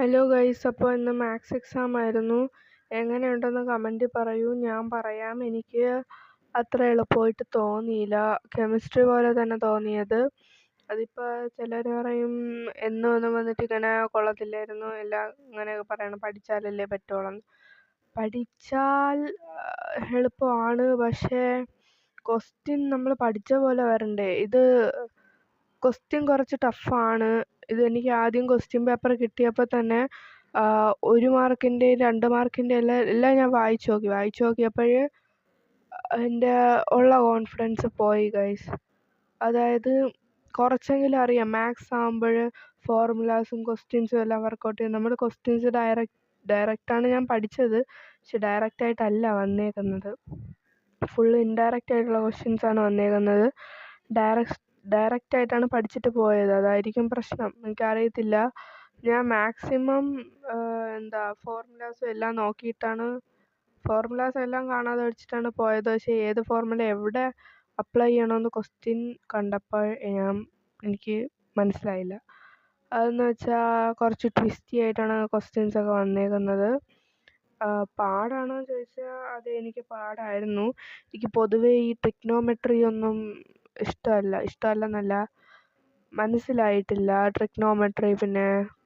Hello guys, അപ്പോൾ ഇന്ന് maths exam ആയിരുന്നു. എങ്ങനെയുണ്ടെന്ന് കമൻറ്റിൽ പറയൂ. ഞാൻ പറയാം. എനിക്ക് അത്ര എളുപ്പമായിട്ട് തോന്നിയില്ല. കെമിസ്ട്രി പോലെ തന്നെ തോന്നിയത്. അതിപ്പോൾ ചിലർ പറയും എന്നും വന്നിട്ട് ഇങ്ങനെ കൊള്ളത്തില്ലായിരുന്നു, എല്ലാം ഇങ്ങനെയൊക്കെ പറയണം, പഠിച്ചാലല്ലേ പറ്റുള്ളൂ. പഠിച്ചാൽ എളുപ്പമാണ്, പക്ഷേ ക്വസ്റ്റ്യൻ നമ്മൾ പഠിച്ച പോലെ വരണ്ടേ. ഇത് ക്വസ്റ്റ്യൻ കുറച്ച് ടഫാണ്. എനിക്ക് ആദ്യം ക്വസ്റ്റ്യൻ പേപ്പർ കിട്ടിയപ്പോൾ തന്നെ 1 മാർക്കിൻ്റെയും 2 മാർക്കിൻ്റെയും എല്ലാം ഞാൻ വായിച്ചു നോക്കിയപ്പോൾ എൻ്റെ ഉള്ള കോൺഫിഡൻസ് പോയി ഗൈസ്. അതായത് കുറച്ചെങ്കിലും അറിയാം. മാത്സ് ആകുമ്പോൾ ഫോർമുലാസും ക്വസ്റ്റ്യൻസും എല്ലാം വർക്കൗട്ട് ചെയ്യും. നമ്മൾ ക്വസ്റ്റ്യൻസ് ഡയറക്റ്റാണ് ഞാൻ പഠിച്ചത്, പക്ഷെ ഡയറക്റ്റായിട്ടല്ല വന്നേക്കുന്നത്. ഫുൾ ഇൻഡയറക്റ്റ് ആയിട്ടുള്ള ക്വസ്റ്റ്യൻസാണ് വന്നേക്കുന്നത്. ഡയറക്റ്റായിട്ടാണ് പഠിച്ചിട്ട് പോയത്. അതായിരിക്കും പ്രശ്നം, എനിക്കറിയത്തില്ല. ഞാൻ മാക്സിമം ഫോർമുലാസും എല്ലാം നോക്കിയിട്ടാണ്, ഫോർമുലാസ് എല്ലാം കാണാതെ പഠിച്ചിട്ടാണ് പോയത്. പക്ഷേ ഏത് ഫോർമുല എവിടെ അപ്ലൈ ചെയ്യണമെന്ന് ക്വസ്റ്റ്യൻ കണ്ടപ്പോൾ എനിക്ക് മനസ്സിലായില്ല. അതെന്ന് വെച്ചാൽ കുറച്ച് ട്വിസ്റ്റി ആയിട്ടാണ് ക്വസ്റ്റ്യൻസൊക്കെ വന്നേക്കുന്നത്. പാടാണോ ചോദിച്ചാൽ അത് എനിക്ക് പാടായിരുന്നു. എനിക്ക് പൊതുവേ ഈ ട്രിഗ്നോമെട്രി ഒന്നും ഇഷ്ടമല്ലെന്നല്ല, മനസ്സിലായിട്ടില്ല ട്രിഗ്നോമെട്രി. പിന്നെ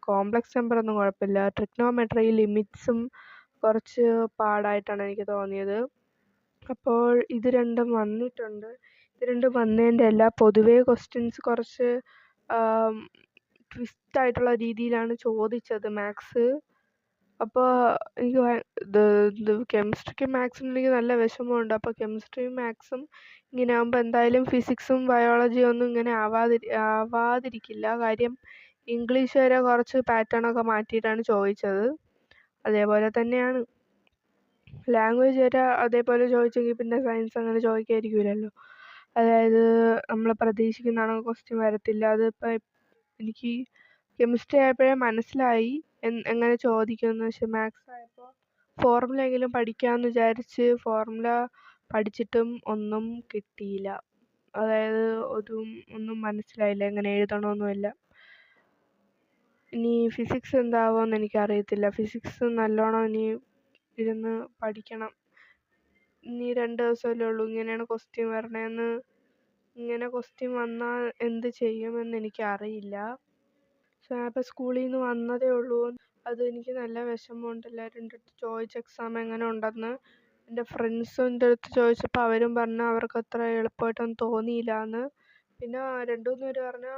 കോംപ്ലക്സ് നമ്പർ ഒന്നും കുഴപ്പമില്ല. ട്രിഗ്നോമെട്രി ലിമിറ്റ്സും കുറച്ച് പാടായിട്ടാണ് എനിക്ക് തോന്നിയത്. അപ്പോൾ ഇത് രണ്ടും വന്നിട്ടുണ്ട്. ഇത് രണ്ടും വന്നതിൻ്റെ അല്ല, പൊതുവേ ക്വസ്റ്റ്യൻസ് കുറച്ച് ട്വിസ്റ്റ് ആയിട്ടുള്ള രീതിയിലാണ് ചോദിച്ചത് മാത്സ്. അപ്പോൾ എനിക്ക് കെമിസ്ട്രിക്കും മാത്സിനും എനിക്ക് നല്ല വിഷമമുണ്ട്. അപ്പോൾ കെമിസ്ട്രിയും മാത്സും ഇങ്ങനെ ആകുമ്പോൾ എന്തായാലും ഫിസിക്സും ബയോളജിയും ഒന്നും ഇങ്ങനെ ആവാതിരിക്കില്ല. കാര്യം ഇംഗ്ലീഷ് വരെ കുറച്ച് പാറ്റേണൊക്കെ മാറ്റിയിട്ടാണ് ചോദിച്ചത്. അതേപോലെ തന്നെയാണ് ലാംഗ്വേജ് വരെ അതേപോലെ ചോദിച്ചെങ്കിൽ പിന്നെ സയൻസ് അങ്ങനെ ചോദിക്കാതിരിക്കില്ലല്ലോ. അതായത് നമ്മൾ പ്രതീക്ഷിക്കുന്നതാണ് ക്വസ്റ്റ്യൻ വരത്തില്ല. അതിപ്പോൾ എനിക്ക് കെമിസ്ട്രി ആയപ്പോഴേ മനസ്സിലായി എങ്ങനെ ചോദിക്കുമെന്ന്. പക്ഷെ മാത്സ് ആയപ്പോൾ ഫോർമുല എങ്കിലും പഠിക്കാമെന്ന് വിചാരിച്ച് ഫോർമുല പഠിച്ചിട്ടും ഒന്നും കിട്ടിയില്ല. അതായത് ഒന്നും മനസ്സിലായില്ല, എങ്ങനെ എഴുതണമെന്നുമില്ല. ഇനി ഫിസിക്സ് എന്താവുമെന്ന് എനിക്കറിയത്തില്ല. ഫിസിക്സ് നല്ലോണം ഇനി ഇരുന്ന് പഠിക്കണം. ഇനി 2 ദിവസമല്ലേ ഉള്ളൂ. ഇങ്ങനെയാണ് ക്വസ്റ്റ്യൻ വരണതെന്ന്, ഇങ്ങനെ ക്വസ്റ്റ്യൻ വന്നാൽ എന്ത് ചെയ്യുമെന്ന് എനിക്കറിയില്ല. ഇപ്പോൾ സ്കൂളിൽ നിന്ന് വന്നതേ ഉള്ളൂ. അത് എനിക്ക് നല്ല വിഷമമുണ്ട്. എല്ലാവരും എൻ്റെ അടുത്ത് ചോദിച്ച എക്സാം എങ്ങനെ ഉണ്ടെന്ന്. എൻ്റെ ഫ്രണ്ട്സും എൻ്റെ അടുത്ത് ചോദിച്ചപ്പോൾ അവരും പറഞ്ഞു അവർക്ക് അത്ര എളുപ്പമായിട്ടൊന്നും തോന്നിയില്ല എന്ന്. പിന്നെ 2-3 പേര് പറഞ്ഞു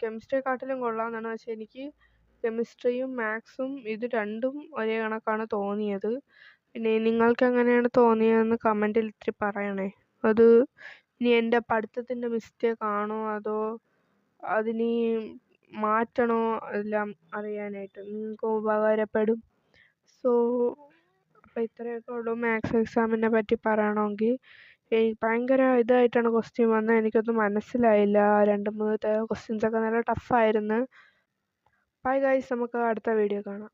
കെമിസ്ട്രിയെക്കാട്ടിലും കൊള്ളാമെന്നാണ്. പക്ഷെ എനിക്ക് കെമിസ്ട്രിയും മാത്സും ഇത് രണ്ടും ഒരേ കണക്കാണ് തോന്നിയത്. പിന്നെ നിങ്ങൾക്ക് എങ്ങനെയാണ് തോന്നിയതെന്ന് കമൻറ്റിൽ ഇത്തിരി പറയണേ. അത് ഇനി എൻ്റെ പഠിത്തത്തിൻ്റെ മിസ്റ്റേക്ക് ആണോ അതോ അതിനി മാറ്റണോ എല്ലാം അറിയാനായിട്ട് നിങ്ങൾക്ക് ഉപകാരപ്പെടും. അപ്പോൾ ഇത്രയൊക്കെ ഉള്ളൂ മാത്സ് എക്സാമിനെ പറ്റി പറയണമെങ്കിൽ. ഭയങ്കര ഇതായിട്ടാണ് ക്വസ്റ്റ്യൻ വന്നത്. എനിക്കൊന്നും മനസ്സിലായില്ല. 2-3 ക്വസ്റ്റ്യൻസൊക്കെ നല്ല ടഫായിരുന്നു. ബൈ ഗൈസ്, നമുക്ക് അടുത്ത വീഡിയോ കാണാം.